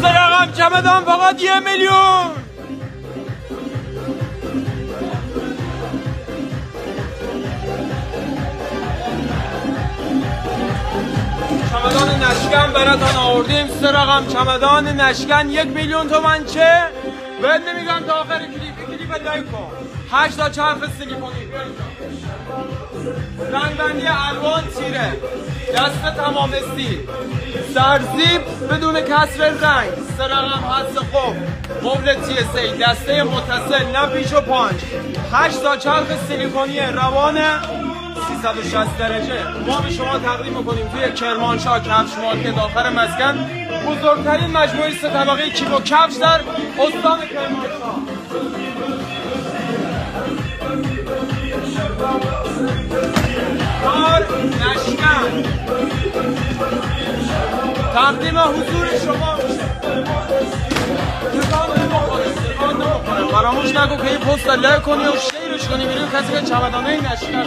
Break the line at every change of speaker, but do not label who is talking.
رقم چمدان فقط 1 میلیون. چمدان نشکن براتان آوردیم. 3 رقم چمدان نشکن 1 میلیون تومنچه. بهت نمیگم تا آخر کلیپ لایک کن. 8 تا چرخ سیلیکونی، رنگبندی الوان تیره، دست تمام استیل، سرزیب بدون کسر رنگ، 3 رقم حس قفل TSA، دسته متصل نه پیش و پانچ، 8 تا چرخ سیلیکونی روان 360 درجه. ما به شما تقدیم میکنیم توی کرمانشاه کفش مارکت آخر مسکن، بزرگترین مجموعه 3 طبقه کیف و کفش در استان کرمانشاه. کار نشکن تقدیم حضور شما میشه. تکان نمیخوره. فراموش نکن که این پست لایک کنی و شیرش کنی. میریم کسی که چمدانه نشکن